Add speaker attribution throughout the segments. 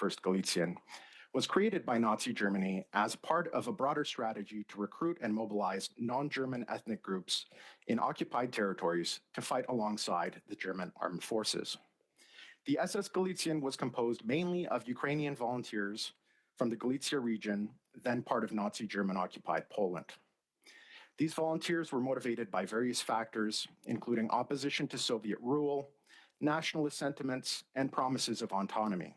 Speaker 1: 1st Galician, was created by Nazi Germany as part of a broader strategy to recruit and mobilize non-German ethnic groups in occupied territories to fight alongside the German armed forces. The SS Galician was composed mainly of Ukrainian volunteers from the Galicia region, then part of Nazi German-occupied Poland. These volunteers were motivated by various factors, including opposition to Soviet rule, nationalist sentiments, and promises of autonomy.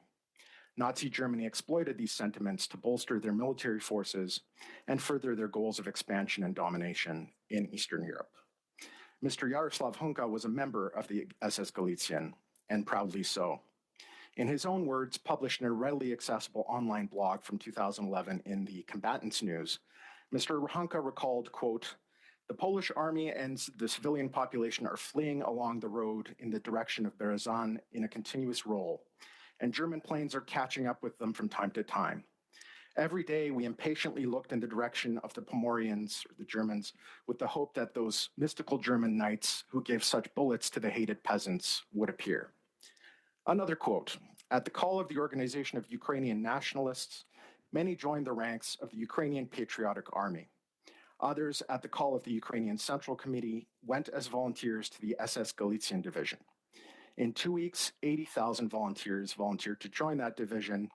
Speaker 1: Nazi Germany exploited these sentiments to bolster their military forces and further their goals of expansion and domination in Eastern Europe. Mr. Jaroslav Hunka was a member of the SS Galician, and proudly so. In his own words, published in a readily accessible online blog from 2011 in the Combatants News, Mr. Hunka recalled, quote, "The Polish army and the civilian population are fleeing along the road in the direction of Berezan in a continuous roll, and German planes are catching up with them from time to time. Every day we impatiently looked in the direction of the Pomorians, or the Germans, with the hope that those mystical German knights who gave such bullets to the hated peasants would appear." Another quote, "At the call of the Organization of Ukrainian Nationalists, many joined the ranks of the Ukrainian Patriotic Army. Others, at the call of the Ukrainian Central Committee, went as volunteers to the SS Galician Division. In 2 weeks, 80,000 volunteers volunteered to join that division,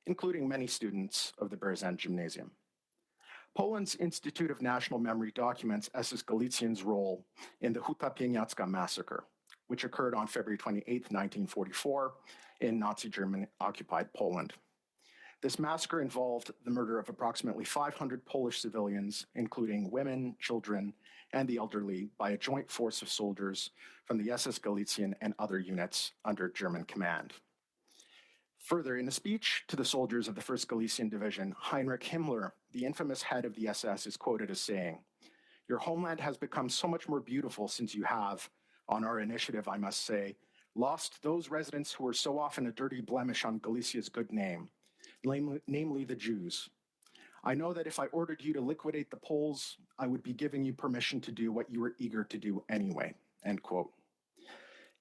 Speaker 1: including many students of the Berezan Gymnasium." Poland's Institute of National Memory documents SS Galician's role in the Huta Pieniacka massacre, which occurred on February 28, 1944, in Nazi German-occupied Poland. This massacre involved the murder of approximately 500 Polish civilians, including women, children, and the elderly, by a joint force of soldiers from the SS Galician and other units under German command. Further, in a speech to the soldiers of the 1st Galician Division, Heinrich Himmler, the infamous head of the SS, is quoted as saying, "Your homeland has become so much more beautiful since you have, on our initiative, I must say, lost those residents who were so often a dirty blemish on Galicia's good name, namely the Jews. I know that if I ordered you to liquidate the Poles, I would be giving you permission to do what you were eager to do anyway," end quote.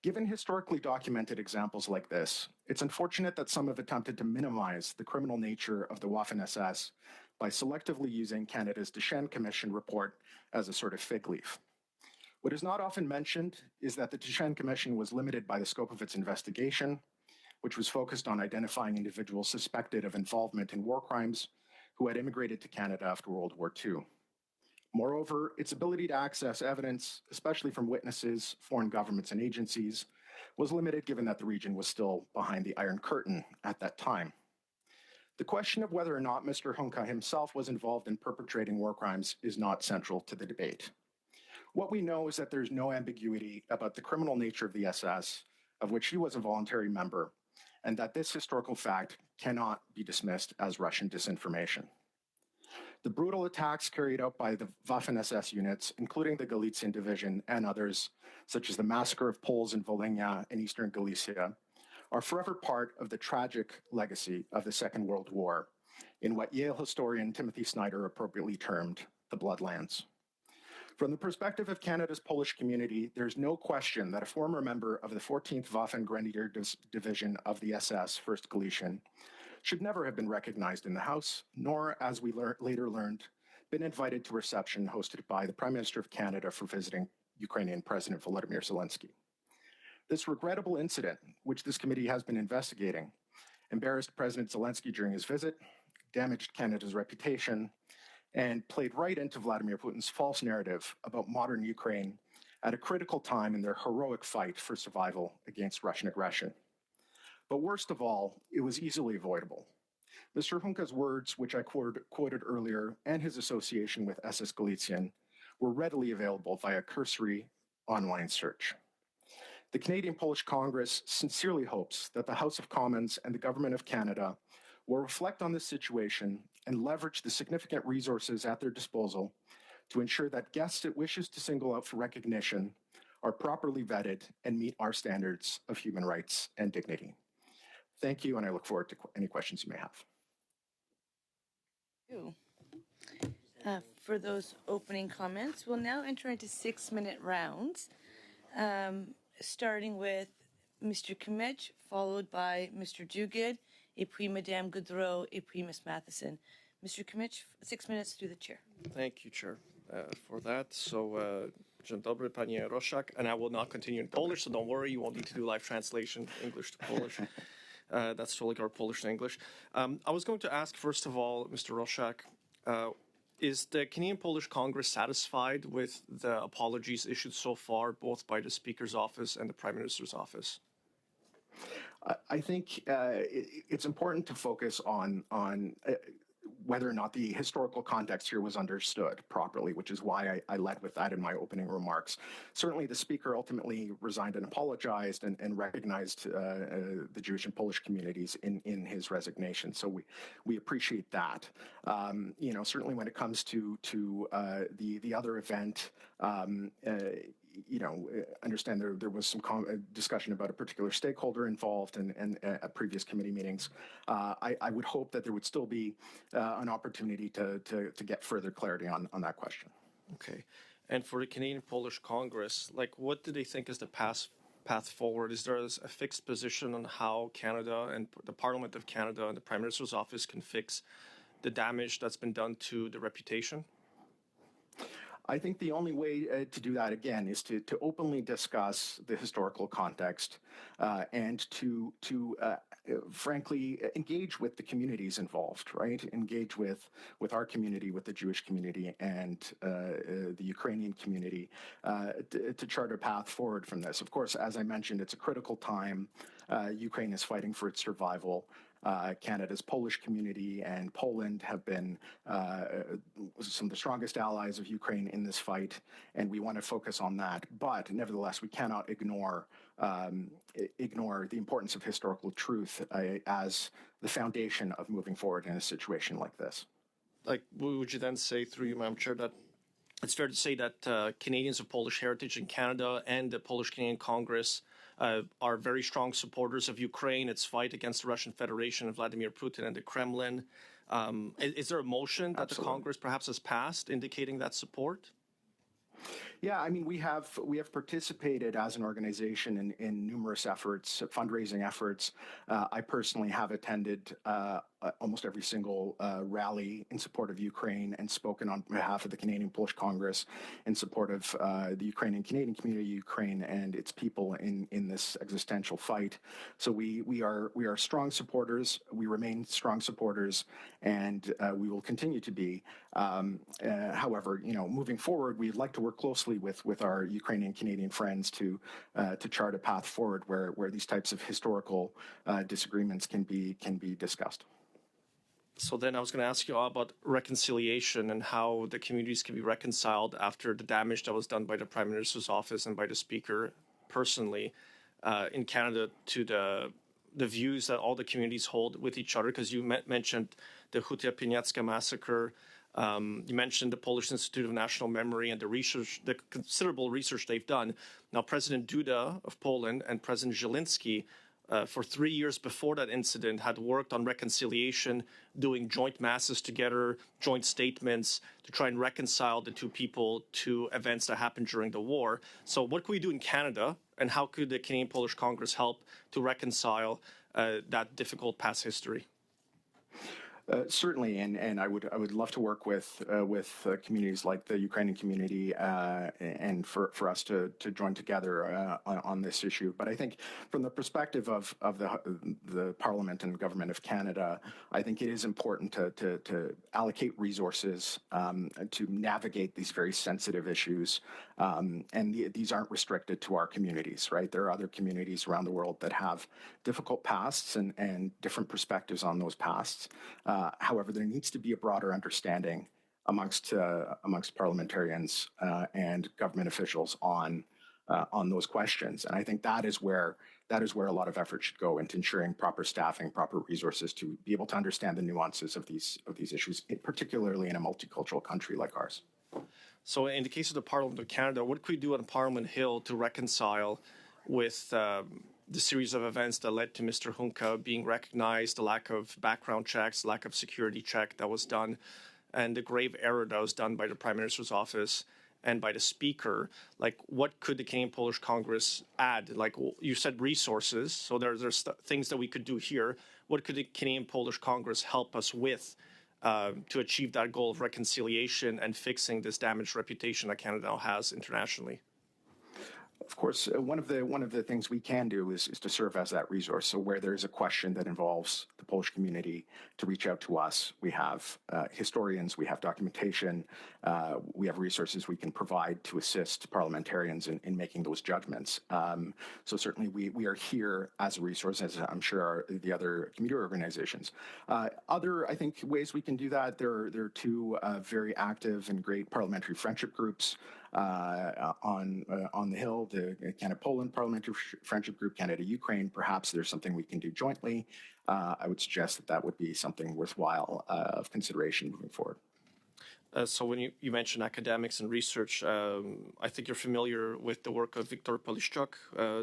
Speaker 1: Given historically documented examples like this, it's unfortunate that some have attempted to minimize the criminal nature of the Waffen-SS by selectively using Canada's Deschênes Commission report as a sort of fig leaf. What is not often mentioned is that the Deschênes Commission was limited by the scope of its investigation, which was focused on identifying individuals suspected of involvement in war crimes who had immigrated to Canada after World War II. Moreover, its ability to access evidence, especially from witnesses, foreign governments, and agencies, was limited given that the region was still behind the Iron Curtain at that time. The question of whether or not Mr. Hunka himself was involved in perpetrating war crimes is not central to the debate. What we know is that there's no ambiguity about the criminal nature of the SS, of which he was a voluntary member, and that this historical fact cannot be dismissed as Russian disinformation. The brutal attacks carried out by the Waffen-SS units, including the Galician Division and others, such as the massacre of Poles in Volhynia and eastern Galicia, are forever part of the tragic legacy of the Second World War, in what Yale historian Timothy Snyder appropriately termed the Bloodlands. From the perspective of Canada's Polish community, there's no question that a former member of the 14th Waffen Grenadier Division of the SS, 1st Galician, should never have been recognized in the House, nor, as we later learned, been invited to a reception hosted by the Prime Minister of Canada for visiting Ukrainian President Volodymyr Zelensky. This regrettable incident, which this committee has been investigating, embarrassed President Zelensky during his visit, damaged Canada's reputation, and played right into Vladimir Putin's false narrative about modern Ukraine at a critical time in their heroic fight for survival against Russian aggression. But worst of all, it was easily avoidable. Mr. Hunka's words, which I quoted earlier, and his association with SS Galician were readily available via cursory online search. The Canadian Polish Congress sincerely hopes that the House of Commons and the Government of Canada will reflect on this situation and leverage the significant resources at their disposal to ensure that guests it wishes to single out for recognition are properly vetted and meet our standards of human rights and dignity. Thank you, and I look forward to any questions you may have.
Speaker 2: Thank you. For those opening comments, we'll now enter into 6-minute rounds, starting with Mr. Kimich, followed by Mr. Duguid. et puis Madame Goudreau, et puis Ms. Matheson. Mr. Kimmich, 6 minutes through the chair.
Speaker 3: Thank you, Chair, for that. So, dzień dobry, Panie Roszak, and I will not continue in Polish, so don't worry, you won't need to do live translation, English to Polish. That's totally our Polish to English. I was going to ask, first of all, Mr. Roszak, is the Canadian Polish Congress satisfied with the apologies issued so far, both by the Speaker's office and the Prime Minister's office?
Speaker 1: I think it's important to focus on whether or not the historical context here was understood properly, which is why I led with that in my opening remarks. Certainly, the Speaker ultimately resigned and apologized and recognized the Jewish and Polish communities in his resignation. So we appreciate that. Certainly when it comes to the other event, understand there was some discussion about a particular stakeholder involved and at previous committee meetings. I would hope that there would still be an opportunity to get further clarity on that question.
Speaker 3: Okay. And for the Canadian Polish Congress, what do they think is the path forward? Is there a fixed position on how Canada and the Parliament of Canada and the Prime Minister's office can fix the damage that's been done to the reputation?
Speaker 1: I think the only way to do that, again, is to openly discuss the historical context and to frankly, engage with the communities involved, right? Engage with our community, with the Jewish community and the Ukrainian community to chart a path forward from this. Of course, as I mentioned, it's a critical time. Ukraine is fighting for its survival. Canada's Polish community and Poland have been some of the strongest allies of Ukraine in this fight, and we want to focus on that. But nevertheless, we cannot ignore the importance of historical truth as the foundation of moving forward in a situation like this.
Speaker 3: Would you then say, through you, Madam Chair, that it's fair to say that Canadians of Polish heritage in Canada and the Polish-Canadian Congress are very strong supporters of Ukraine, its fight against the Russian Federation, Vladimir Putin, and the Kremlin? Is there a motion that the Congress perhaps has passed indicating that support?
Speaker 1: Yeah, I mean, we have participated as an organization in numerous efforts, fundraising efforts. I personally have attended almost every single rally in support of Ukraine and spoken on behalf of the Canadian Polish Congress in support of the Ukrainian Canadian community, Ukraine and its people in this existential fight. So we are strong supporters. We remain strong supporters, and we will continue to be. However, moving forward, we'd like to work closely with our Ukrainian Canadian friends to chart a path forward where these types of historical disagreements can be discussed.
Speaker 3: So then I was going to ask you all about reconciliation and how the communities can be reconciled after the damage that was done by the Prime Minister's office and by the Speaker personally in Canada to the views that all the communities hold with each other. Because you mentioned the Huta Pieniacka massacre. You mentioned the Polish Institute of National Memory and the considerable research they've done. Now, President Duda of Poland and President Zelensky, for 3 years before that incident, had worked on reconciliation, doing joint masses together, joint statements to try and reconcile the two people to events that happened during the war. So what can we do in Canada, and how could the Canadian Polish Congress help to reconcile that difficult past history?
Speaker 1: Certainly, and I would love to work with communities like the Ukrainian community and for us to join together on this issue. But I think from the perspective of the Parliament and Government of Canada, I think it is important to allocate resources to navigate these very sensitive issues. And these aren't restricted to our communities, right? There are other communities around the world that have difficult pasts and different perspectives on those pasts. However, there needs to be a broader understanding amongst parliamentarians and government officials on those questions. And I think that is where a lot of effort should go into ensuring proper staffing, proper resources to be able to understand the nuances of these issues, particularly in a multicultural country like ours.
Speaker 3: So in the case of the Parliament of Canada, what could we do on Parliament Hill to reconcile with the series of events that led to Mr. Hunka being recognized, the lack of background checks, lack of security check that was done, and the grave error that was done by the Prime Minister's office and by the speaker, like what could the Canadian Polish Congress add? Like you said, resources. So there's things that we could do here. What could the Canadian Polish Congress help us with to achieve that goal of reconciliation and fixing this damaged reputation that Canada now has internationally?
Speaker 1: Of course, one of the things we can do is to serve as that resource. So where there's a question that involves the Polish community, to reach out to us. We have historians, we have documentation, we have resources we can provide to assist parliamentarians in making those judgments. So certainly we are here as a resource, as I'm sure are the other community organizations. Other, I think, ways we can do that, there are two very active and great parliamentary friendship groups on the Hill, the Canada-Poland Parliamentary Friendship Group, Canada-Ukraine. Perhaps there's something we can do jointly. I would suggest that would be something worthwhile of consideration moving forward.
Speaker 3: So when you mentioned academics and research, I think you're familiar with the work of Wiktor Poliszczuk,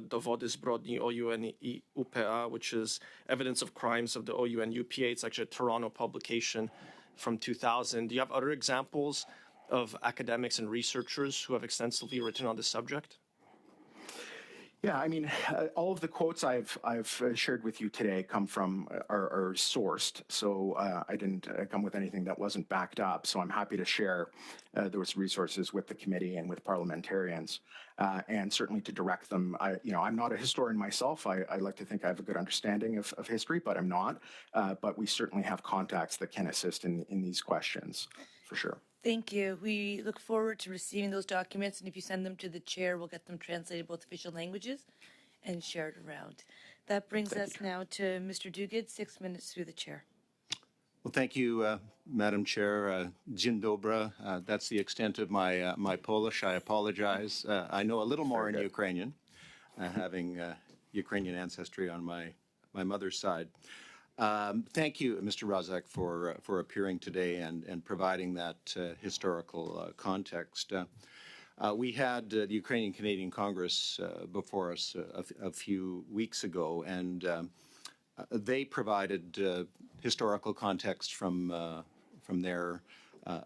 Speaker 3: Dowody zbrodni OUN i UPA, which is evidence of crimes of the OUN UPA. It's actually a Toronto publication from 2000. Do you have other examples of academics and researchers who have extensively written on this subject?
Speaker 1: Yeah, I mean, all of the quotes I've shared with you today come from are sourced, so I didn't come with anything that wasn't backed up. So I'm happy to share those resources with the committee and with parliamentarians, and certainly to direct them. I'm not a historian myself. I like to think I have a good understanding of history, but I'm not. But we certainly have contacts that can assist in these questions, for sure.
Speaker 2: Thank you. We look forward to receiving those documents, and if you send them to the chair, we'll get them translated both official languages and shared around. That brings us now to Mr. Duguid, 6 minutes through the chair.
Speaker 4: Well, thank you, Madam Chair. Dzień dobry. That's the extent of my Polish. I apologize. I know a little more in Ukrainian, having Ukrainian ancestry on my mother's side. Thank you, Mr. Razak, for appearing today and providing that historical context. We had the Ukrainian Canadian Congress before us a few weeks ago, and they provided historical context from their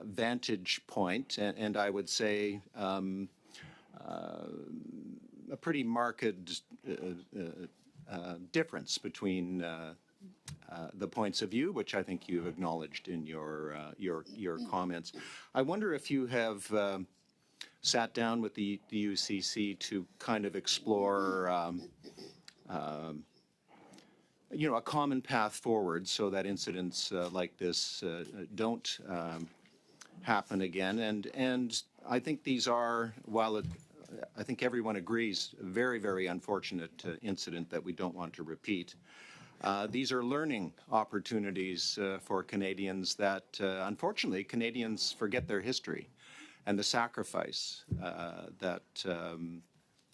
Speaker 4: vantage point, and I would say a pretty marked difference between the points of view, which I think you've acknowledged in your comments. I wonder if you have sat down with the UCC to kind of explore, a common path forward so that incidents like this don't happen again. And I think these are, I think everyone agrees, a very, very unfortunate incident that we don't want to repeat. These are learning opportunities for Canadians that, unfortunately, Canadians forget their history and the sacrifice that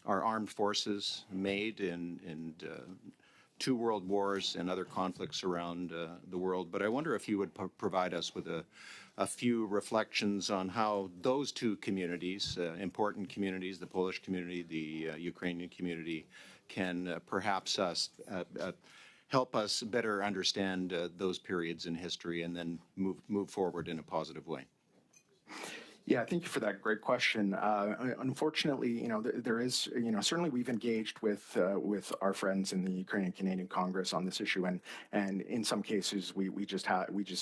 Speaker 4: our armed forces made in 2 world wars and other conflicts around the world. But I wonder if you would provide us with a few reflections on how those two communities, important communities, the Polish community, the Ukrainian community, can perhaps help us better understand those periods in history and then move forward in a positive way.
Speaker 1: Yeah, thank you for that great question. Unfortunately, there is, certainly we've engaged with our friends in the Ukrainian Canadian Congress on this issue, and in some cases we just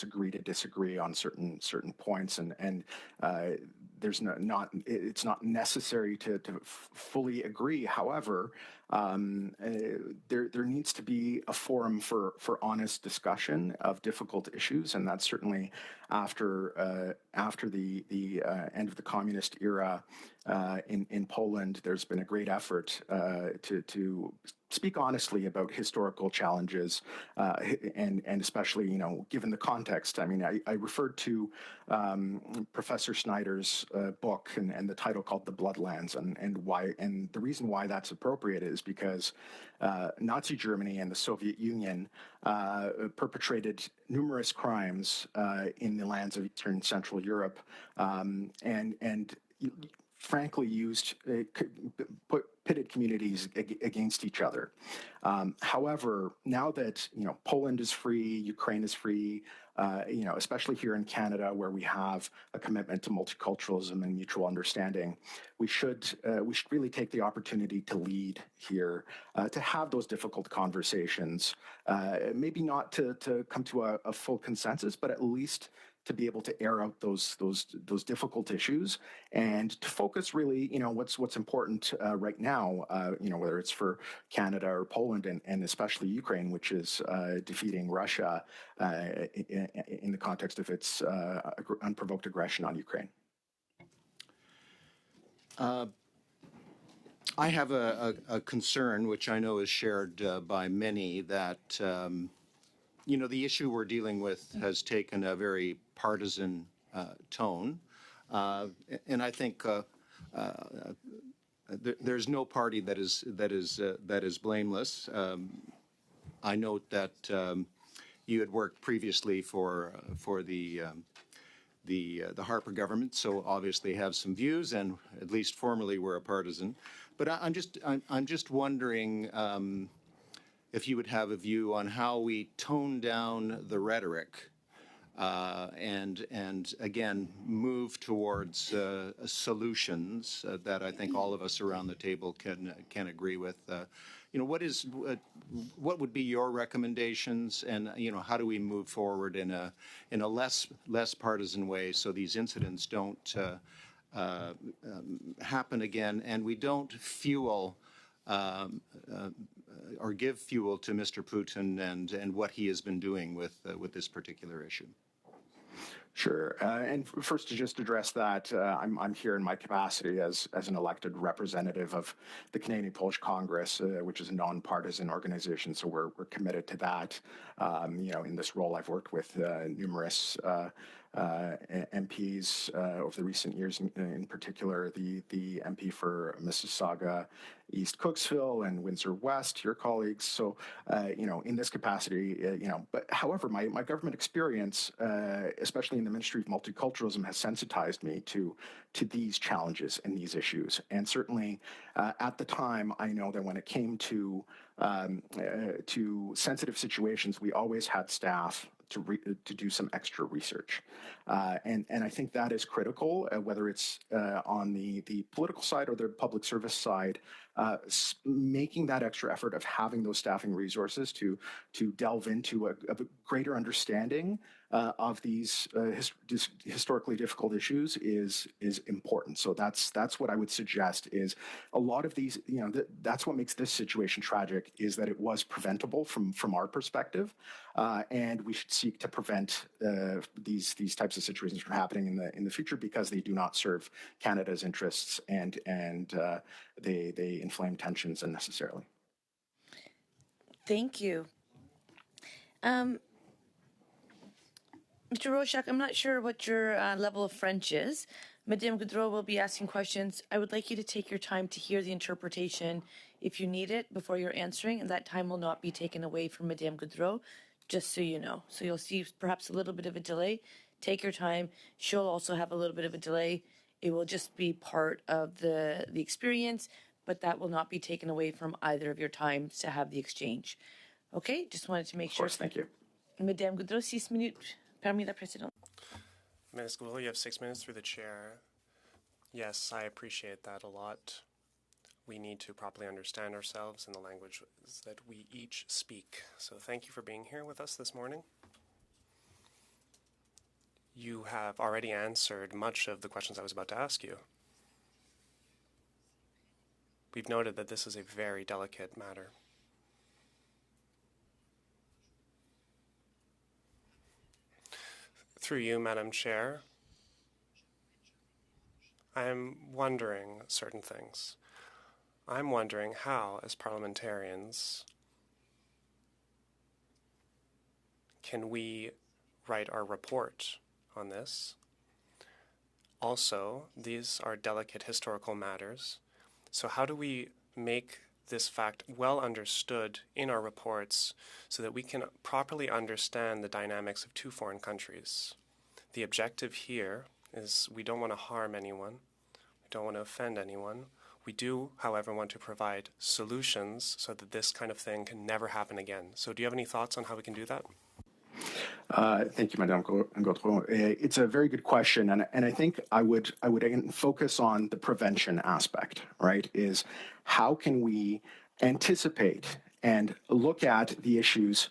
Speaker 1: agree to disagree on certain points, and there's it's not necessary to fully agree. However, there needs to be a forum for honest discussion of difficult issues, and that's certainly after the end of the communist era in Poland. There's been a great effort to speak honestly about historical challenges, and especially, given the context. I mean, I referred to Professor Snyder's book and the title called "The Bloodlands," and the reason why that's appropriate is because Nazi Germany and the Soviet Union perpetrated numerous crimes in the lands of Eastern and Central Europe, and frankly pitted communities against each other. However, now that Poland is free, Ukraine is free, especially here in Canada, where we have a commitment to multiculturalism and mutual understanding, we should really take the opportunity to lead here, to have those difficult conversations. Maybe not to come to a full consensus, but at least to be able to air out those difficult issues and to focus really, what's important right now, whether it's for Canada or Poland and especially Ukraine, which is defeating Russia in the context of its unprovoked aggression on Ukraine.
Speaker 4: I have a concern, which I know is shared by many, that the issue we're dealing with has taken a very partisan tone, and I think there's no party that is blameless. I note that you had worked previously for the Harper government, so obviously have some views, and at least formally were a partisan. But I'm just wondering if you would have a view on how we tone down the rhetoric and again move towards solutions that I think all of us around the table can agree with. What would be your recommendations, and how do we move forward in a less partisan way so these incidents don't happen again, and we don't fuel or give fuel to Mr. Putin and what he has been doing with this particular issue?
Speaker 1: Sure. And first, to just address that, I'm here in my capacity as an elected representative of the Canadian Polish Congress, which is a nonpartisan organization. So we're committed to that. In this role, I've worked with numerous MPs over the recent years, in particular the MP for Mississauga East Cooksville and Windsor West, your colleagues. So, in this capacity, but however, my government experience, especially in the Ministry of Multiculturalism, has sensitized me to these challenges and these issues. And certainly at the time, I know that when it came to sensitive situations, we always had staff to do some extra research. And I think that is critical, whether it's on the political side or the public service side, making that extra effort of having those staffing resources to delve into a greater understanding of these historically difficult issues is important. So that's what I would suggest. Is a lot of these, that's what makes this situation tragic, is that it was preventable from our perspective, and we should seek to prevent these types of situations from happening in the future, because they do not serve Canada's interests, and they inflame tensions unnecessarily.
Speaker 2: Thank you. Mr. Roshak, I'm not sure what your level of French is. Madame Goudreau will be asking questions. I would like you to take your time to hear the interpretation if you need it before you're answering, and that time will not be taken away from Madame Goudreau, just so you know. So you'll see perhaps a little bit of a delay. Take your time. She'll also have a little bit of a delay. It will just be part of the experience, but that will not be taken away from either of your times to have the exchange. Okay? Just wanted to make sure.
Speaker 1: Of course, thank you.
Speaker 2: Madame Goudreau, 6 minutes. Parmi la présidente.
Speaker 5: Ms. Goudreau, you have 6 minutes through the chair. Yes, I appreciate that a lot. We need to properly understand ourselves in the language that we each speak. So thank you for being here with us this morning. You have already answered much of the questions I was about to ask you. We've noted that this is a very delicate matter. Through you, Madam Chair, I'm wondering certain things. I'm wondering how, as parliamentarians, can we write our report on this? Also, these are delicate historical matters. So how do we make this fact well understood in our reports so that we can properly understand the dynamics of two foreign countries? The objective here is we don't want to harm anyone. We don't want to offend anyone. We do, however, want to provide solutions so that this kind of thing can never happen again. So do you have any thoughts on how we can do that?
Speaker 1: Thank you, Madame Gautreau. It's a very good question, and I think I would again focus on the prevention aspect. Right? Is how can we anticipate and look at the issues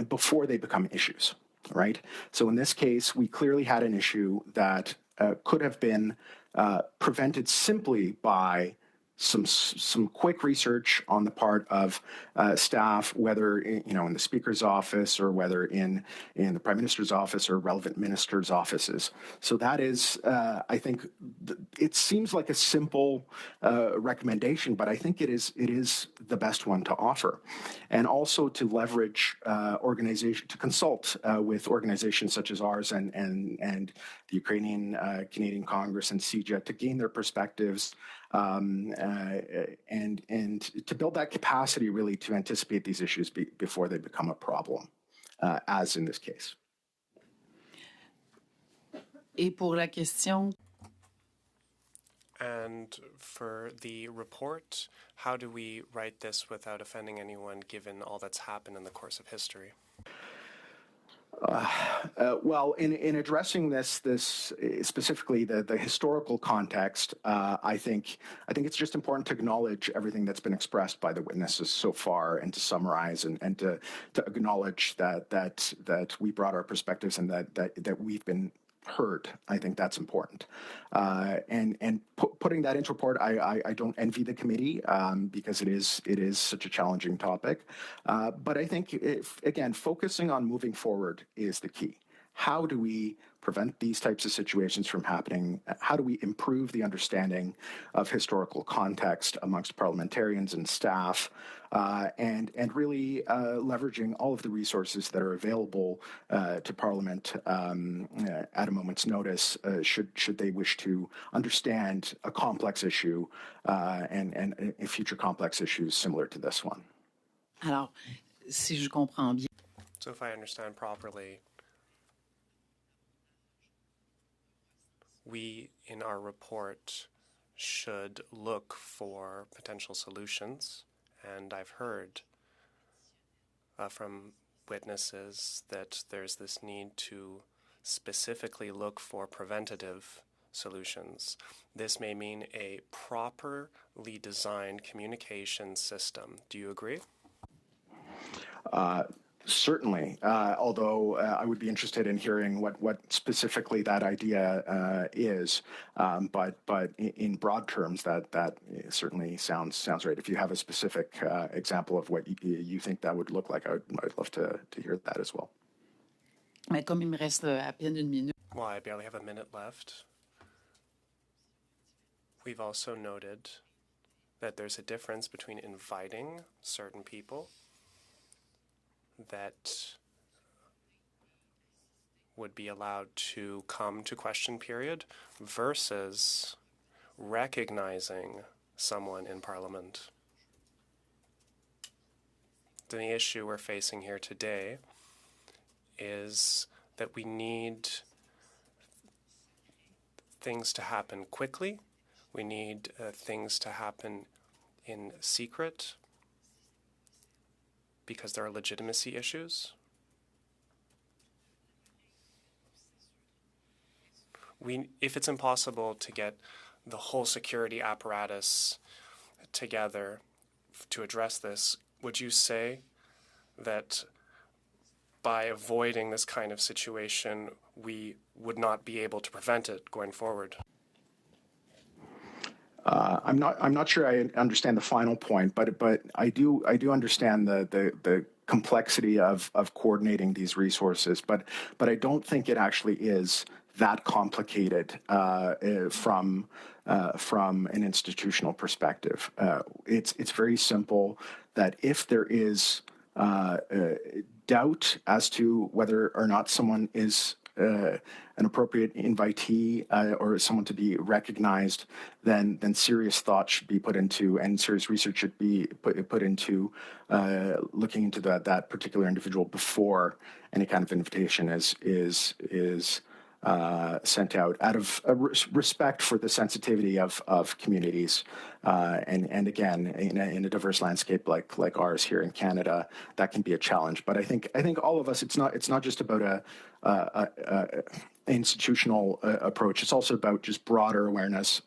Speaker 1: before they become issues? Right? So in this case, we clearly had an issue that could have been prevented simply by some quick research on the part of staff, whether in the Speaker's office or whether in the Prime Minister's office or relevant ministers' offices. So that is, I think, it seems like a simple recommendation, but I think it is the best one to offer, and also to leverage to consult with organizations such as ours and the Ukrainian Canadian Congress and CIJA to gain their perspectives. And to build that capacity really to anticipate these issues before they become a problem, as in this case.
Speaker 6: Et pour la question.
Speaker 5: And for the report, how do we write this without offending anyone given all that's happened in the course of history?
Speaker 1: Well, in addressing this specifically the historical context, I think it's just important to acknowledge everything that's been expressed by the witnesses so far, and to summarize and to acknowledge that we brought our perspectives and that we've been heard. I think that's important. And putting that into report, I don't envy the committee because it is such a challenging topic. But I think, again, focusing on moving forward is the key. How do we prevent these types of situations from happening? How do we improve the understanding of historical context amongst parliamentarians and staff? And really leveraging all of the resources that are available to Parliament at a moment's notice, should they wish to understand a complex issue and future complex issues similar to this one.
Speaker 6: Alors, si je comprends bien.
Speaker 5: So if I understand properly, we, in our report, should look for potential solutions. And I've heard from witnesses that there's this need to specifically look for preventative solutions. This may mean a properly designed communication system. Do you agree?
Speaker 1: Certainly, although I would be interested in hearing what specifically that idea is, but in broad terms, that certainly sounds right. If you have a specific example of what you think that would look like, I'd love to hear that as well.
Speaker 6: Mais comme il me reste à peine une minute.
Speaker 5: Well, I barely have a minute left. We've also noted that there's a difference between inviting certain people that would be allowed to come to question period versus recognizing someone in Parliament. The issue we're facing here today is that we need things to happen quickly. We need things to happen in secret, because there are legitimacy issues. If it's impossible to get the whole security apparatus together to address this, would you say that by avoiding this kind of situation, we would not be able to prevent it going forward?
Speaker 1: I'm not sure I understand the final point, but I do understand the complexity of coordinating these resources, but I don't think it actually is that complicated from an institutional perspective. It's very simple that if there is doubt as to whether or not someone is an appropriate invitee or someone to be recognized, then serious thought should be put into, and serious research should be put into looking into that particular individual before any kind of invitation is sent out of respect for the sensitivity of communities. And again, in a diverse landscape like ours here in Canada, that can be a challenge. But I think all of us, it's not just about a institutional approach. It's also about just broader awareness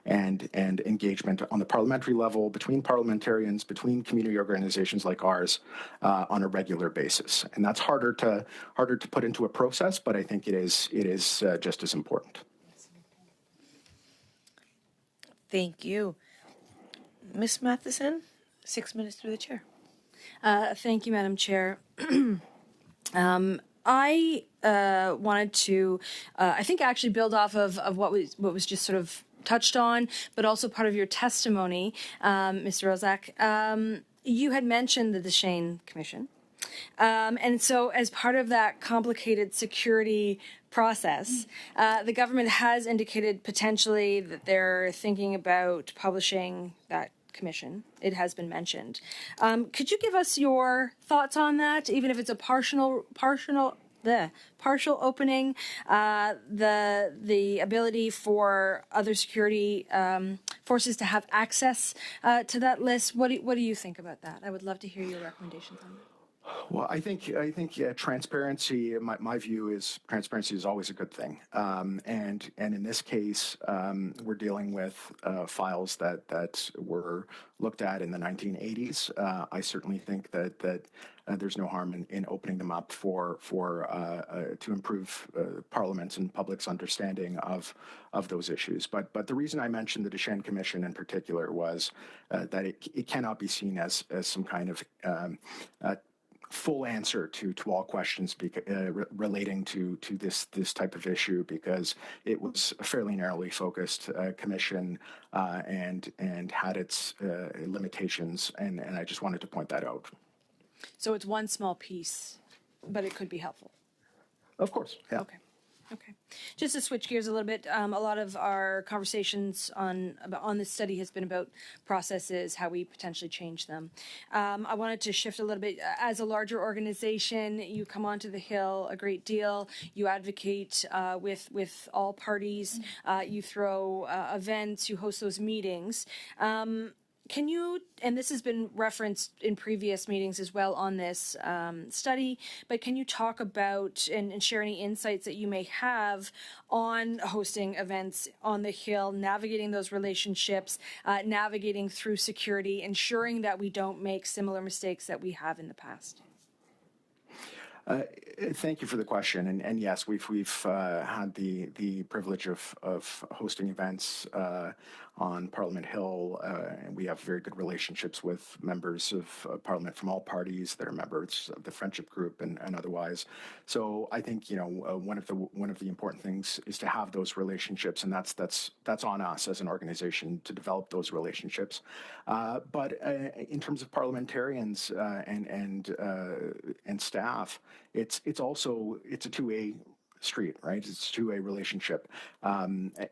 Speaker 1: and engagement on the parliamentary level, between parliamentarians, between community organizations like ours, on a regular basis. And that's harder to put into a process, but I think it is just as important.
Speaker 2: Thank you. Ms. Matheson, 6 minutes through the chair.
Speaker 7: Thank you, Madam Chair. I wanted to, I think, actually build off of what was just sort of touched on, but also part of your testimony, Mr. Rozak. You had mentioned the Deschênes Commission. And so as part of that complicated security process, the government has indicated potentially that they're thinking about publishing that commission. It has been mentioned. Could you give us your thoughts on that, even if it's a partial opening, the ability for other security forces to have access to that list? What do you think about that? I would love to hear your recommendations on that.
Speaker 1: Well, I think transparency. My view is transparency is always a good thing, and in this case, we're dealing with files that were looked at in the 1980s. I certainly think that there's no harm in opening them up to improve Parliament's and public's understanding of those issues. But the reason I mentioned the Deschênes Commission in particular was that it cannot be seen as some kind of full answer to all questions relating to this type of issue, because it was a fairly narrowly focused commission and had its limitations, and I just wanted to point that out.
Speaker 7: So it's one small piece, but it could be helpful.
Speaker 1: Of course, yeah.
Speaker 7: Okay. Just to switch gears a little bit, a lot of our conversations on this study has been about processes, how we potentially change them. I wanted to shift a little bit. As a larger organization, you come onto the Hill a great deal. You advocate with all parties. You throw events. You host those meetings. Can you, and this has been referenced in previous meetings as well on this study, but can you talk about and share any insights that you may have on hosting events on the Hill, navigating those relationships, navigating through security, ensuring that we don't make similar mistakes that we have in the past?
Speaker 1: Thank you for the question, and yes, we've had the privilege of hosting events on Parliament Hill, and we have very good relationships with members of Parliament from all parties that are members of the friendship group and otherwise. So I think one of the important things is to have those relationships, and that's on us as an organization to develop those relationships. But in terms of parliamentarians and staff, it's a two-way street, right? It's a two-way relationship.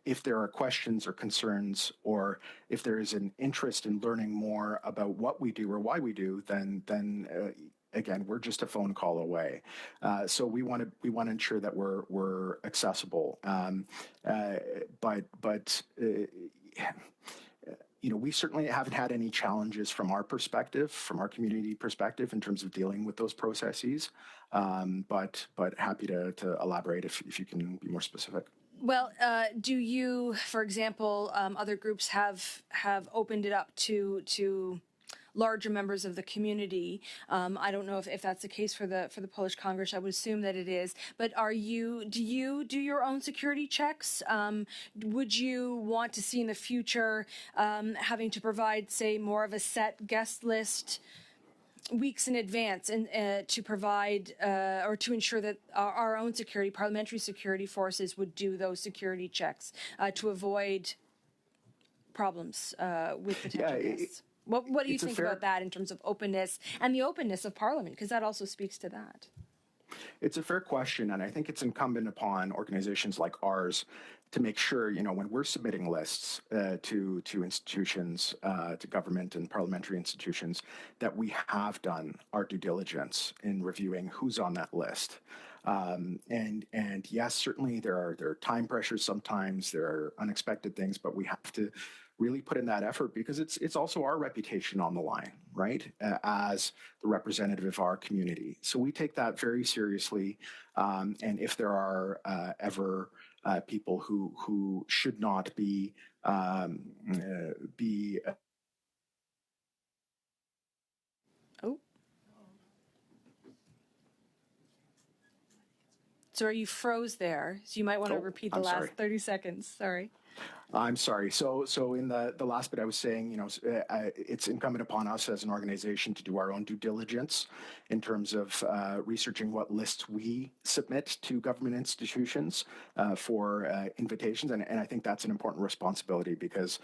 Speaker 1: If there are questions or concerns, or if there is an interest in learning more about what we do or why we do, then again, we're just a phone call away. So we want to ensure that we're accessible. We certainly haven't had any challenges from our perspective, from our community perspective, in terms of dealing with those processes. But happy to elaborate if you can be more specific.
Speaker 7: Well, do you, for example, other groups have opened it up to larger members of the community? I don't know if that's the case for the Polish Congress. I would assume that it is. But do you do your own security checks? Would you want to see in the future having to provide, say, more of a set guest list weeks in advance, and to provide or to ensure that our own parliamentary security forces would do those security checks to avoid problems with potential guests? What do you think about that in terms of openness and the openness of Parliament? Because that also speaks to that.
Speaker 1: It's a fair question, and I think it's incumbent upon organizations like ours to make sure, when we're submitting lists to institutions, to government and parliamentary institutions, that we have done our due diligence in reviewing who's on that list. And yes, certainly there are time pressures sometimes, there are unexpected things, but we have to really put in that effort because it's also our reputation on the line, right? As the representative of our community. So we take that very seriously. And if there are ever people who should not be be
Speaker 7: Oh. So you froze there. So you might want to repeat the
Speaker 1: I'm
Speaker 7: last
Speaker 1: sorry.
Speaker 7: 30 seconds. Sorry.
Speaker 1: I'm sorry. So in the last bit, I was saying, it's incumbent upon us as an organization to do our own due diligence in terms of researching what lists we submit to government institutions for invitations, and I think that's an important responsibility because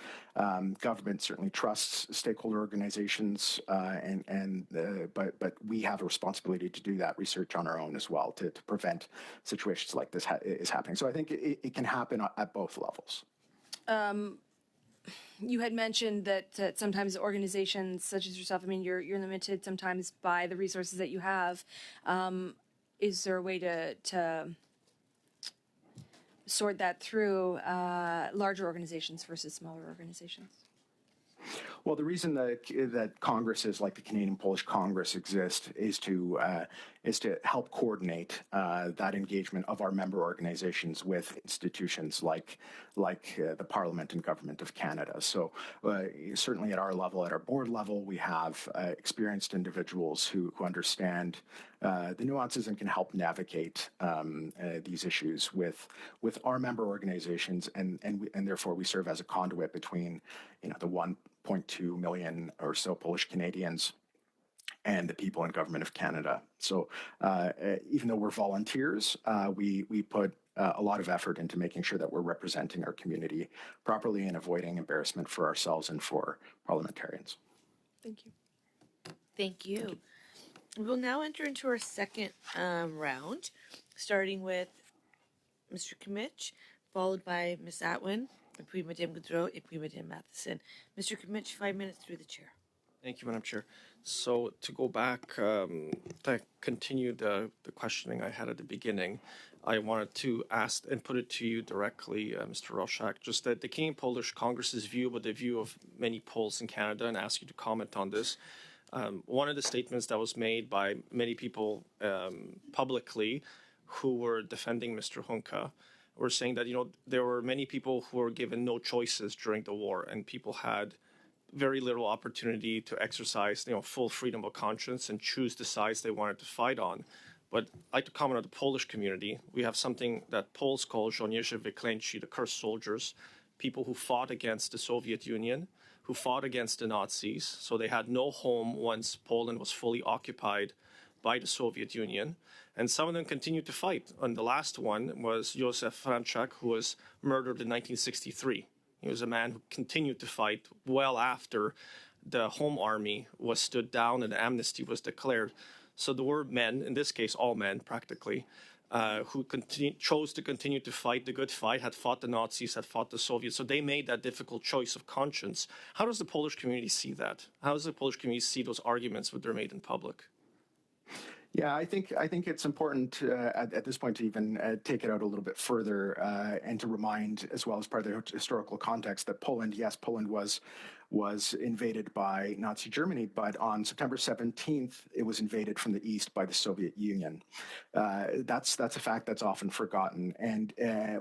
Speaker 1: government certainly trusts stakeholder organizations, but we have a responsibility to do that research on our own as well to prevent situations like this is happening. So I think it can happen at both levels.
Speaker 7: You had mentioned that sometimes organizations such as yourself, I mean, you're limited sometimes by the resources that you have. Is there a way to sort that through larger organizations versus smaller organizations?
Speaker 1: Well, the reason that Congresses like the Canadian Polish Congress exist is to help coordinate that engagement of our member organizations with institutions like the Parliament and Government of Canada. So certainly at our level, at our board level, we have experienced individuals who understand the nuances and can help navigate these issues with our member organizations, and therefore we serve as a conduit between the 1.2 million or so Polish Canadians and the people in Government of Canada. So even though we're volunteers, we put a lot of effort into making sure that we're representing our community properly and avoiding embarrassment for ourselves and for parliamentarians.
Speaker 7: Thank you.
Speaker 2: Thank you. We will now enter into our second round, starting with Mr. Kimmich, followed by Ms. Atwin, et puis Madame Goudreau, et puis Madame Matheson. Mr. Kimmich, 5 minutes through the chair.
Speaker 3: Thank you, Madam Chair. So to go back, to continue the questioning I had at the beginning, I wanted to ask and put it to you directly, Mr. Roszak, just that the Canadian Polish Congress's view, but the view of many Poles in Canada, and ask you to comment on this. One of the statements that was made by many people publicly who were defending Mr. Hunka were saying that, there were many people who were given no choices during the war, and people had very little opportunity to exercise, full freedom of conscience and choose the sides they wanted to fight on. But I'd like to comment on the Polish community. We have something that Poles call żołnierze wyklęci, the cursed soldiers, people who fought against the Soviet Union, who fought against the Nazis. So they had no home once Poland was fully occupied by the Soviet Union. And some of them continued to fight. And the last one was Józef Franczak, who was murdered in 1963. He was a man who continued to fight well after the Home Army was stood down and amnesty was declared. So there were men, in this case all men practically, who chose to continue to fight the good fight, had fought the Nazis, had fought the Soviets. So they made that difficult choice of conscience. How does the Polish community see that? How does the Polish community see those arguments when they're made in public?
Speaker 1: Yeah, I think it's important at this point to even take it out a little bit further and to remind, as well as part of the historical context, that Poland was invaded by Nazi Germany, but on September 17th, it was invaded from the east by the Soviet Union. That's a fact that's often forgotten. And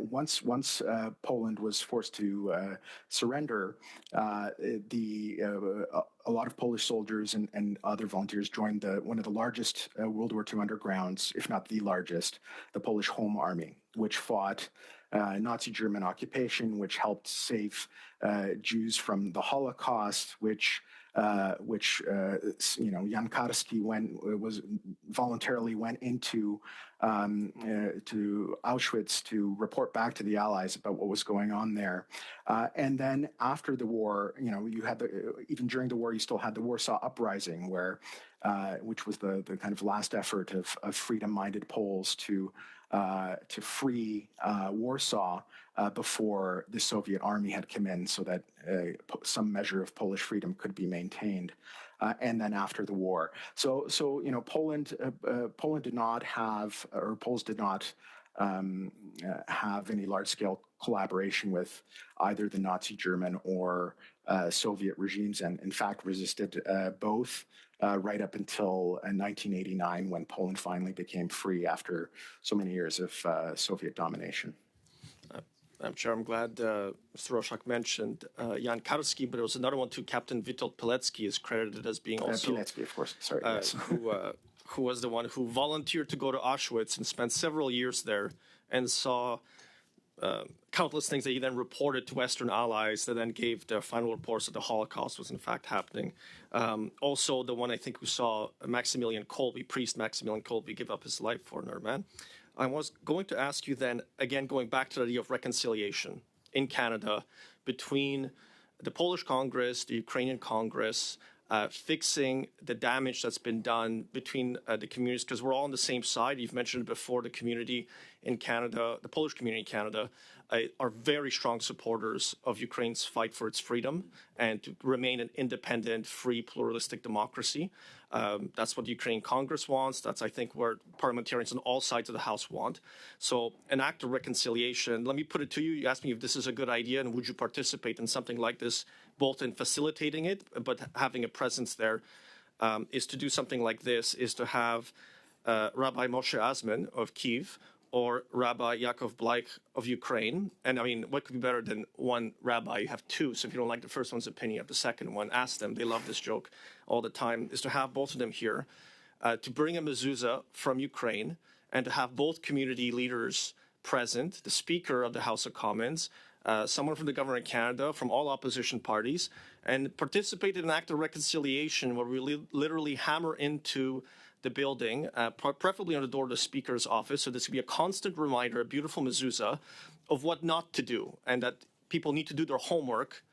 Speaker 1: once Poland was forced to surrender, a lot of Polish soldiers and other volunteers joined one of the largest World War II undergrounds, if not the largest, the Polish Home Army, which fought Nazi German occupation, which helped save Jews from the Holocaust, which Jan Karski voluntarily went into to Auschwitz to report back to the Allies about what was going on there. And then after the war, you had even during the war, you still had the Warsaw Uprising, which was the kind of last effort of freedom-minded Poles to free Warsaw before the Soviet army had come in, so that some measure of Polish freedom could be maintained. and then after the war. So Poland did not have, or Poles did not have any large-scale collaboration with either the Nazi German or Soviet regimes, and in fact resisted both right up until 1989, when Poland finally became free after so many years of Soviet domination.
Speaker 3: I'm sure I'm glad Mr. Roszak mentioned Jan Karski, but there was another one too. Captain Witold Pilecki is credited as being also
Speaker 1: Pilecki, of course. Sorry, yes.
Speaker 3: who was the one who volunteered to go to Auschwitz and spent several years there and saw countless things that he then reported to Western allies that then gave the final reports that the Holocaust was in fact happening. Also, the one I think who saw Maximilian Kolbe, priest Maximilian Kolbe, give up his life for another man. I was going to ask you then, again, going back to the idea of reconciliation in Canada between the Polish Congress, the Ukrainian Congress, fixing the damage that's been done between the communities, because we're all on the same side. You've mentioned it before, the community in Canada, the Polish community in Canada, are very strong supporters of Ukraine's fight for its freedom and to remain an independent, free, pluralistic democracy. That's what the Ukrainian Congress wants. That's, I think, where parliamentarians on all sides of the House want. So an act of reconciliation, let me put it to you. You asked me if this is a good idea and would you participate in something like this, both in facilitating it, but having a presence there, is to do something like this, is to have Rabbi Moshe Azman of Kyiv or Rabbi Yaakov Bleich of Ukraine. And I mean, what could be better than one rabbi? You have two, so if you don't like the first one's opinion, you have the second one. Ask them. They love this joke all the time, is to have both of them here, to bring a mezuzah from Ukraine, and to have both community leaders present, the Speaker of the House of Commons, someone from the government of Canada, from all opposition parties, and participate in an act of reconciliation where we literally hammer into the building, preferably on the door of the Speaker's office, so this could be a constant reminder, a beautiful mezuzah, of what not to do, and that people need to do their homework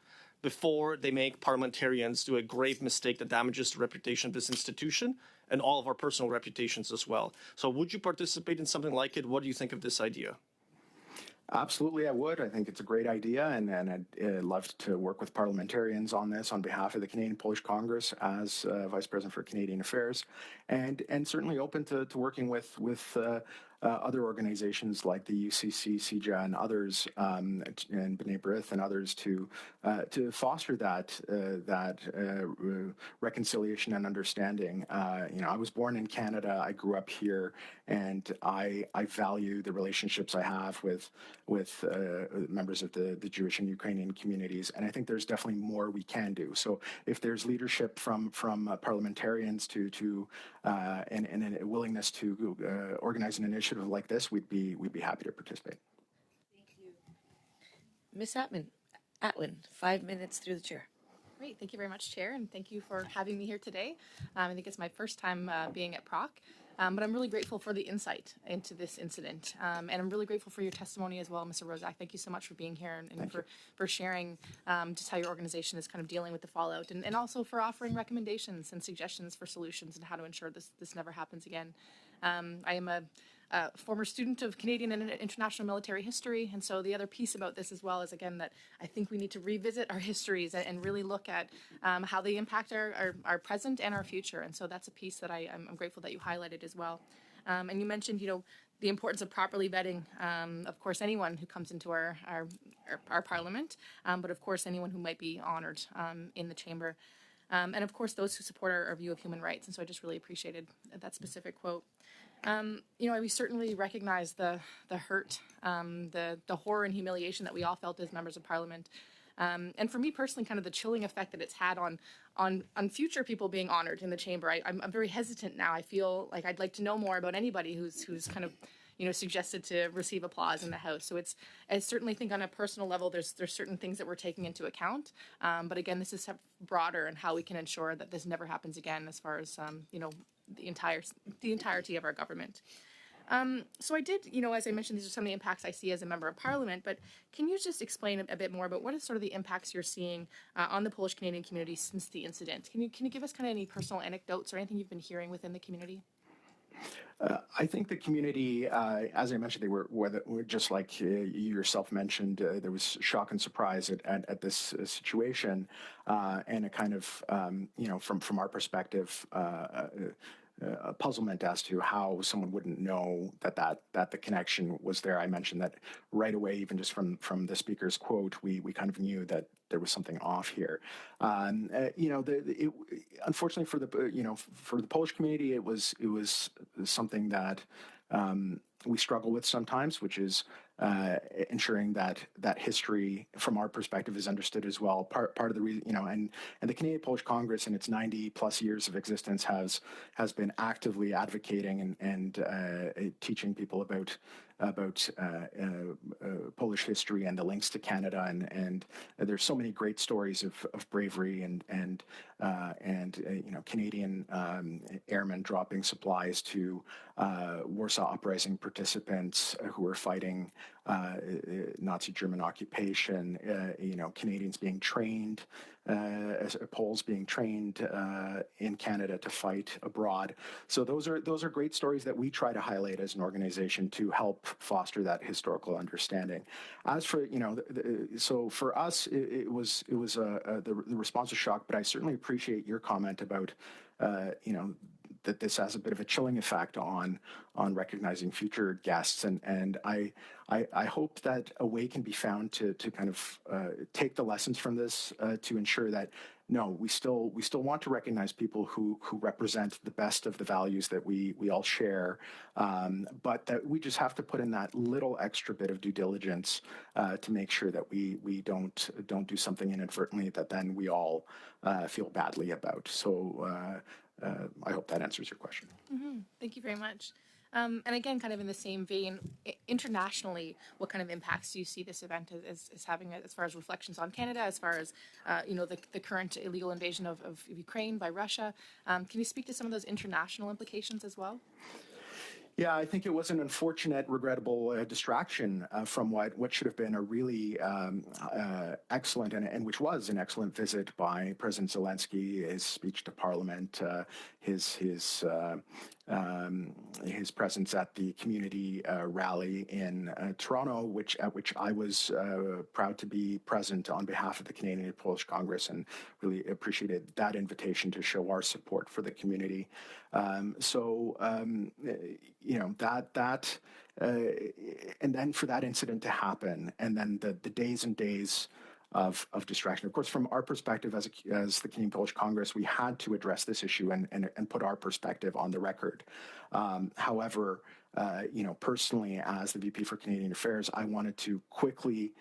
Speaker 3: before they make parliamentarians do a grave mistake that damages the reputation of this institution and all of our personal reputations as well. So would you participate in something like it? What do you think of this idea?
Speaker 1: Absolutely, I would. I think it's a great idea, and I'd love to work with parliamentarians on this on behalf of the Canadian Polish Congress as Vice President for Canadian Affairs, and certainly open to working with other organizations like the UCC, CJA, and others, and B'nai B'rith and others to foster that reconciliation and understanding. I was born in Canada. I grew up here, and I value the relationships I have with members of the Jewish and Ukrainian communities, and I think there's definitely more we can do. So if there's leadership from parliamentarians and a willingness to organize an initiative like this, we'd be happy to participate.
Speaker 2: Thank you. Ms. Atwin, 5 minutes through the chair.
Speaker 8: Great. Thank you very much, Chair, and thank you for having me here today. I think it's my first time being at PROC, but I'm really grateful for the insight into this incident, and I'm really grateful for your testimony as well, Mr. Roszak. Thank you so much for being here and for sharing just how your organization is kind of dealing with the fallout, and also for offering recommendations and suggestions for solutions and how to ensure this never happens again. I am a former student of Canadian and international military history, and so the other piece about this as well is, again, that I think we need to revisit our histories and really look at how they impact our present and our future, and so that's a piece that I'm grateful that you highlighted as well. And you mentioned, the importance of properly vetting, of course, anyone who comes into our parliament, but of course anyone who might be honored in the chamber. And of course, those who support our view of human rights. And so I just really appreciated that specific quote. We certainly recognize the hurt, the horror and humiliation that we all felt as members of Parliament. And for me personally, kind of the chilling effect that it's had on future people being honored in the chamber. I'm very hesitant now. I feel like I'd like to know more about anybody who's kind of suggested to receive applause in the House. So I certainly think on a personal level, there's certain things that we're taking into account. But again, this is broader and how we can ensure that this never happens again as far as, the entirety of our government. So I did, as I mentioned, these are some of the impacts I see as a member of Parliament, but can you just explain a bit more about what is sort of the impacts you're seeing on the Polish Canadian community since the incident? Can you give us kind of any personal anecdotes or anything you've been hearing within the community?
Speaker 1: I think the community, as I mentioned, they were just like you yourself mentioned. There was shock and surprise at this situation, and a kind of from our perspective, a puzzlement as to how someone wouldn't know that the connection was there. I mentioned that right away, even just from the speaker's quote, we kind of knew that there was something off here. Unfortunately for the Polish community, it was something that we struggle with sometimes, which is ensuring that history, from our perspective, is understood as well. Part of the reason, and the Canadian Polish Congress in its 90+ years of existence has been actively advocating and teaching people about Polish history and the links to Canada, and there's so many great stories of bravery and Canadian airmen dropping supplies to Warsaw Uprising participants who were fighting Nazi German occupation. Canadians being trained, Poles being trained in Canada to fight abroad. So those are great stories that we try to highlight as an organization to help foster that historical understanding. As for so for us, it was the response was shock, but I certainly appreciate your comment about that this has a bit of a chilling effect on recognizing future guests, and I hope that a way can be found to kind of take the lessons from this to ensure that no, we still want to recognize people who represent the best of the values that we all share, but that we just have to put in that little extra bit of due diligence to make sure that we don't do something inadvertently that then we all feel badly about. So I hope that answers your question.
Speaker 8: Mm-hmm. Thank you very much. And again, kind of in the same vein, internationally, what kind of impacts do you see this event as having, as far as reflections on Canada, as far as the current illegal invasion of Ukraine by Russia? Can you speak to some of those international implications as well?
Speaker 1: Yeah, I think it was an unfortunate, regrettable distraction from what should have been a really excellent and which was an excellent visit by President Zelensky, his speech to Parliament, his presence at the community rally in Toronto, at which I was proud to be present on behalf of the Canadian and Polish Congress, and really appreciated that invitation to show our support for the community. And then for that incident to happen, and then the days and days of distraction. Of course, from our perspective as the Canadian Polish Congress, we had to address this issue and put our perspective on the record. However, personally, as the VP for Canadian Affairs, I wanted to quickly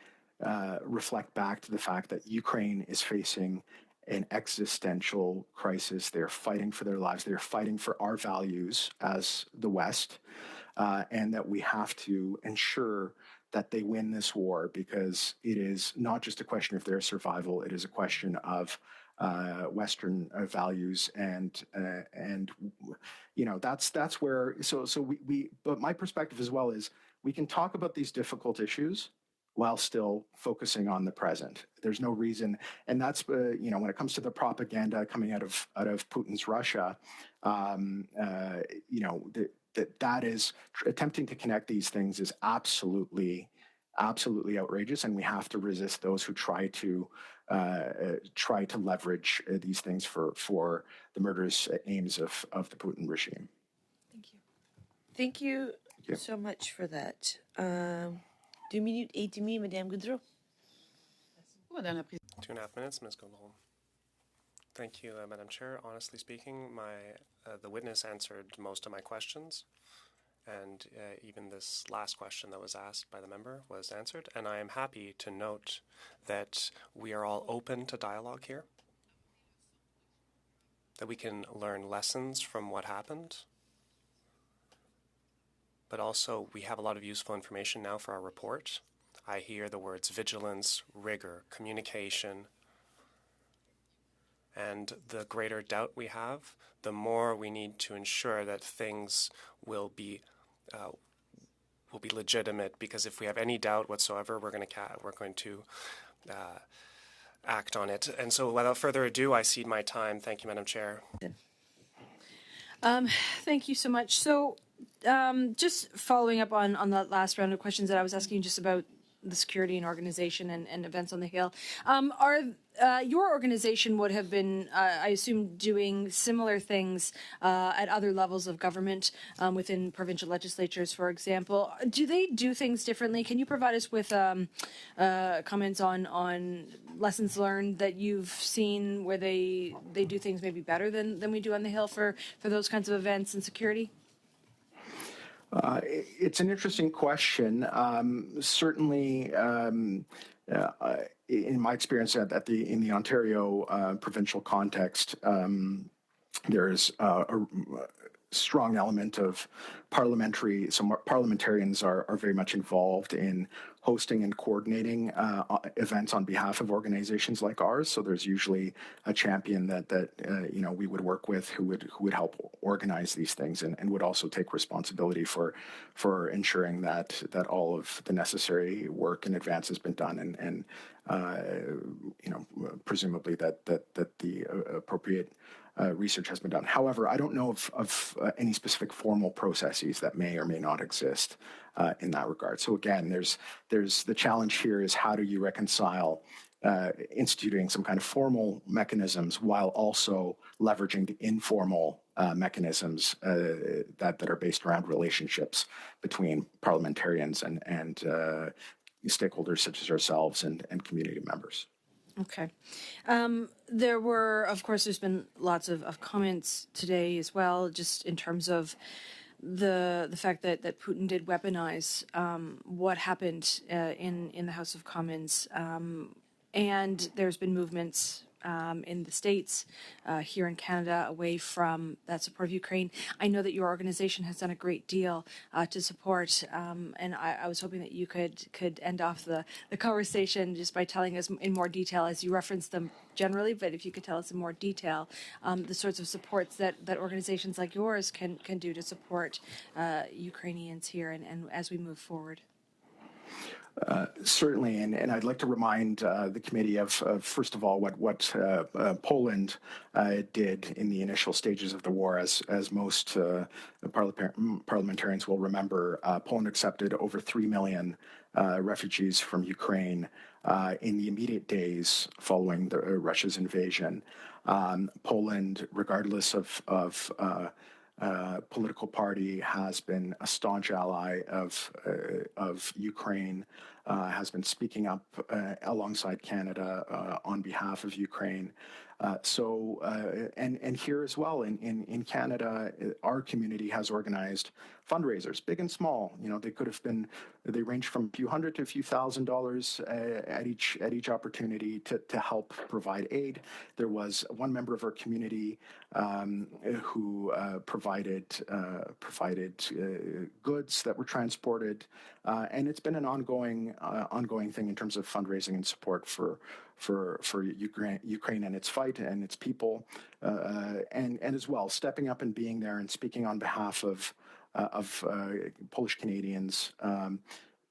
Speaker 1: reflect back to the fact that Ukraine is facing an existential crisis. They're fighting for their lives. They're fighting for our values as the West, and that we have to ensure that they win this war, because it is not just a question of their survival. It is a question of Western values, and that's where. But my perspective as well is we can talk about these difficult issues while still focusing on the present. There's no reason, and that's when it comes to the propaganda coming out of Putin's Russia, that is attempting to connect these things is absolutely outrageous, and we have to resist those who try to leverage these things for the murderous aims of the Putin regime.
Speaker 8: Thank you.
Speaker 2: Thank you so much for that. 2 minutes et demi, Madame Goudreau.
Speaker 5: 2.5 minutes, Ms. Goldholm. Thank you, Madam Chair. Honestly speaking, the witness answered most of my questions, and even this last question that was asked by the member was answered. And I am happy to note that we are all open to dialogue here, that we can learn lessons from what happened, but also we have a lot of useful information now for our report. I hear the words vigilance, rigor, communication, and the greater doubt we have, the more we need to ensure that things will be legitimate. Because if we have any doubt whatsoever, we're going to act on it. And so, without further ado, I cede my time. Thank you, Madam Chair.
Speaker 7: Thank you so much. So, just following up on that last round of questions that I was asking just about the security and organization and events on the Hill, are your organization would have been, I assume, doing similar things at other levels of government within provincial legislatures, for example. Do they do things differently? Can you provide us with comments on lessons learned that you've seen where they do things maybe better than we do on the Hill for those kinds of events and security?
Speaker 1: It's an interesting question. Certainly, in my experience in the Ontario provincial context, there's a strong element of parliamentarians are very much involved in hosting and coordinating events on behalf of organizations like ours. So there's usually a champion that we would work with who would help organize these things and would also take responsibility for ensuring that all of the necessary work in advance has been done and presumably that the appropriate research has been done. However, I don't know of any specific formal processes that may or may not exist in that regard. So again, there's the challenge here is how do you reconcile instituting some kind of formal mechanisms while also leveraging the informal mechanisms that are based around relationships between parliamentarians and stakeholders such as ourselves and community members.
Speaker 7: Okay. There were, of course, there's been lots of comments today as well, just in terms of the fact that Putin did weaponize what happened in the House of Commons. And there's been movements in the States, here in Canada, away from that support of Ukraine. I know that your organization has done a great deal to support, and I was hoping that you could end off the conversation just by telling us in more detail, as you referenced them generally, but if you could tell us in more detail the sorts of supports that organizations like yours can do to support Ukrainians here and as we move forward.
Speaker 1: Certainly, and I'd like to remind the committee of first of all what Poland did in the initial stages of the war. As most parliamentarians will remember, Poland accepted over 3 million refugees from Ukraine in the immediate days following Russia's invasion. Poland, regardless of political party, has been a staunch ally of Ukraine, has been speaking up alongside Canada on behalf of Ukraine. And here as well in Canada, our community has organized fundraisers, big and small. They range from a few hundred to a few $1,000s at each opportunity to help provide aid. There was one member of our community who provided goods that were transported, and it's been an ongoing thing in terms of fundraising and support for Ukraine and its fight and its people, and as well stepping up and being there and speaking on behalf of Polish Canadians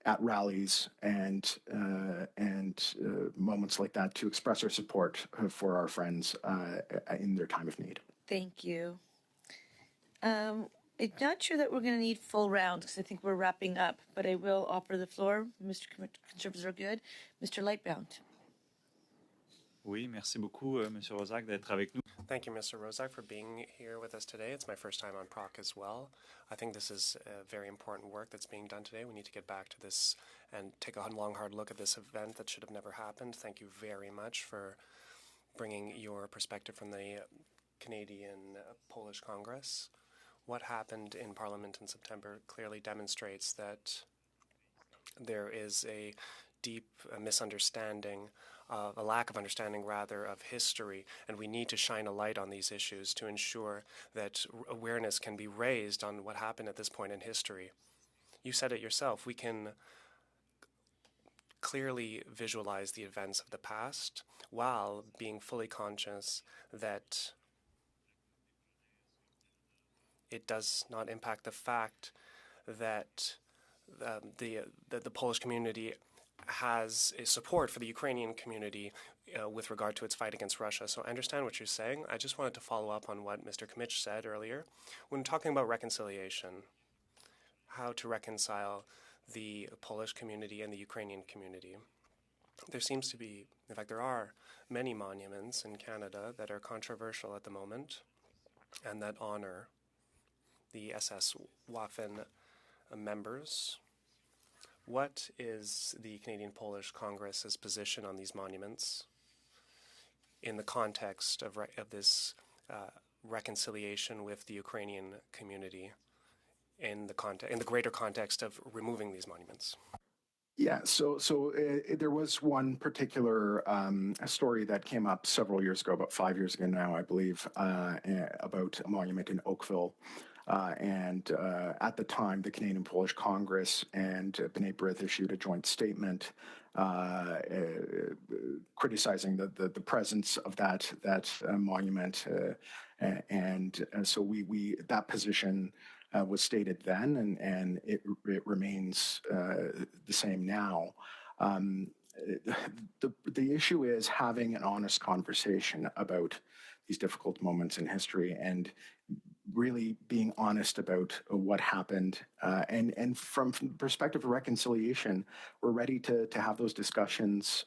Speaker 1: at rallies and moments like that to express our support for our friends in their time of need.
Speaker 2: Thank you. I'm not sure that we're going to need full rounds because I think we're wrapping up, but I will offer the floor. Mr. Conservatives are good. Mr. Lightbound.
Speaker 9: Oui, merci beaucoup, Monsieur Rozak, d'être avec nous.
Speaker 5: Thank you, Mr. Rozak, for being here with us today. It's my first time on PROC as well. I think this is very important work that's being done today. We need to get back to this and take a long, hard look at this event that should have never happened. Thank you very much for bringing your perspective from the Canadian Polish Congress. What happened in Parliament in September clearly demonstrates that there is a deep misunderstanding, a lack of understanding, rather, of history, and we need to shine a light on these issues to ensure that awareness can be raised on what happened at this point in history. You said it yourself. We can clearly visualize the events of the past while being fully conscious that it does not impact the fact that the Polish community has a support for the Ukrainian community with regard to its fight against Russia. So I understand what you're saying. I just wanted to follow up on what Mr. Kmich said earlier. When talking about reconciliation, how to reconcile the Polish community and the Ukrainian community, there seems to be, in fact, there are many monuments in Canada that are controversial at the moment and that honor the SS Waffen members. What is the Canadian Polish Congress's position on these monuments in the context of this reconciliation with the Ukrainian community, in the greater context of removing these monuments?
Speaker 1: Yeah, so there was one particular story that came up several years ago, about 5 years ago now, I believe, about a monument in Oakville. And at the time, the Canadian Polish Congress and B'nai B'rith issued a joint statement criticizing the presence of that monument. So we that position was stated then, and it remains the same now. The issue is having an honest conversation about these difficult moments in history and really being honest about what happened. And from the perspective of reconciliation, we're ready to have those discussions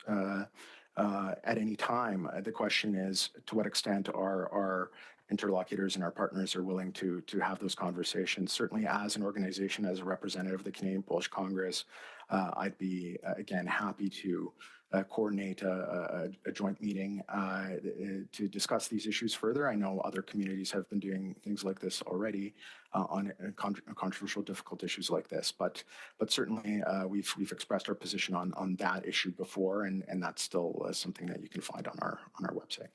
Speaker 1: at any time. The question is, to what extent our interlocutors and our partners are willing to have those conversations. Certainly as an organization, as a representative of the Canadian Polish Congress, I'd be, again, happy to coordinate a joint meeting to discuss these issues further. I know other communities have been doing things like this already on controversial, difficult issues like this. But certainly we've expressed our position on that issue before, and that's still something that you can find on our website.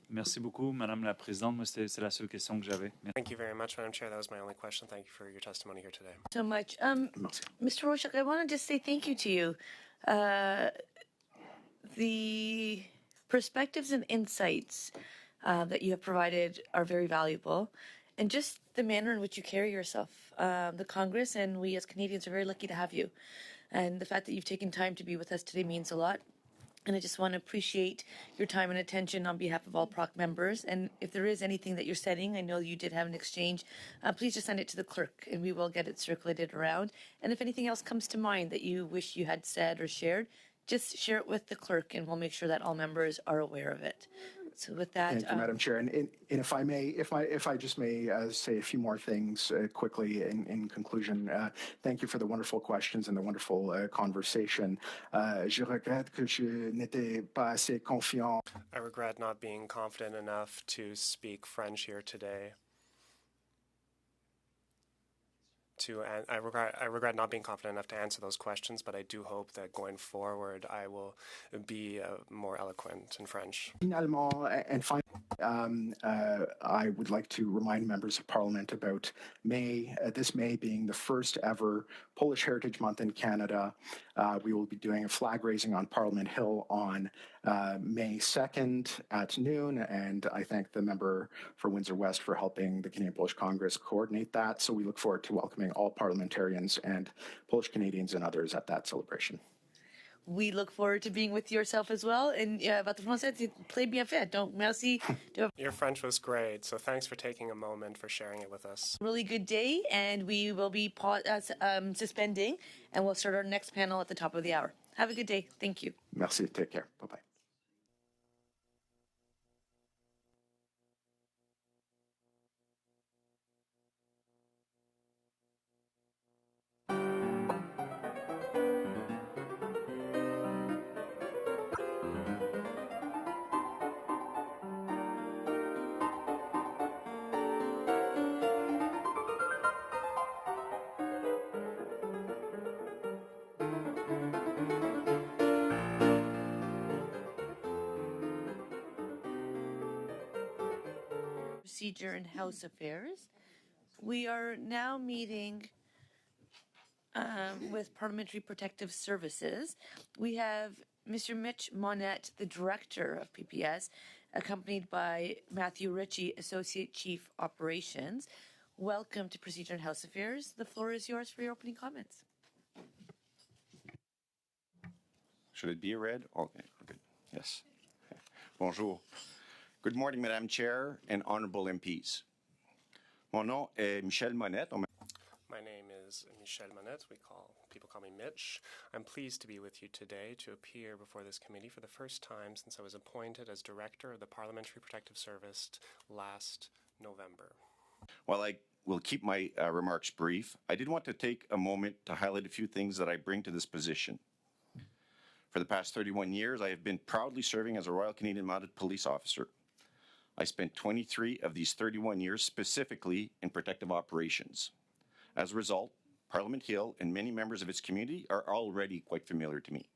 Speaker 9: Merci beaucoup, Madame la Présidente. Moi, c'est la seule question que j'avais.
Speaker 5: Thank you very much, Madam Chair. That was my only question. Thank you for your testimony here today.
Speaker 2: So much. Mr. Roshak, I want to just say thank you to you. The perspectives and insights that you have provided are very valuable, and just the manner in which you carry yourself. The Congress and we as Canadians are very lucky to have you, and the fact that you've taken time to be with us today means a lot. And I just want to appreciate your time and attention on behalf of all PROC members. And if there is anything that you're setting, I know you did have an exchange, please just send it to the clerk and we will get it circulated around. And if anything else comes to mind that you wish you had said or shared, just share it with the clerk and we'll make sure that all members are aware of it. So with that,
Speaker 1: thank you, Madam Chair. And if I may, if I just may say a few more things quickly in conclusion. Thank you for the wonderful questions and the wonderful conversation. Je regrette que je n'étais pas assez confiant.
Speaker 5: I regret not being confident enough to speak French here today. I regret not being confident enough to answer those questions, but I do hope that going forward I will be more eloquent in French.
Speaker 1: Finalement, and finally, I would like to remind members of Parliament about May, this May being the first ever Polish Heritage Month in Canada. We will be doing a flag raising on Parliament Hill on May 2nd at noon, and I thank the member for Windsor West for helping the Canadian Polish Congress coordinate that. So we look forward to welcoming all parliamentarians and Polish Canadians and others at that celebration.
Speaker 2: we look forward to being with yourself as well. And votre français, c'est très bien fait. Donc, merci.
Speaker 5: Your French was great, so thanks for taking a moment for sharing it with us.
Speaker 2: Really good day, and we will be suspending, and we'll start our next panel at the top of the hour. Have a good day. Thank you.
Speaker 1: Merci. Take care. Bye-bye.
Speaker 2: Procedure and House Affairs. We are now meeting with Parliamentary Protective Services. We have Mr. Mitch Monette, the Director of PPS, accompanied by Matthew Ritchie, Associate Chief Operations. Welcome to Procedure and House Affairs. The floor is yours for your opening comments.
Speaker 10: Should it be red? Okay, good. Yes. Bonjour. Good morning, Madam Chair and honorable MPs. Mon nom est Michel Monette.
Speaker 5: My name is Michel Monette. People call me Mitch. I'm pleased to be with you today to appear before this committee for the first time since I was appointed as Director of the Parliamentary Protective Service last November.
Speaker 10: While I will keep my remarks brief, I did want to take a moment to highlight a few things that I bring to this position. For the past 31 years, I have been proudly serving as a Royal Canadian Mounted Police officer. I spent 23 of these 31 years specifically in protective operations. As a result, Parliament Hill and many members of its community are already quite familiar to me.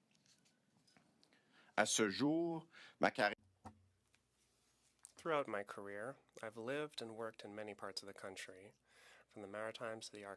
Speaker 10: À ce jour, ma carrière.
Speaker 5: Throughout my career, I've lived and worked in many parts of the country, from the Maritimes to the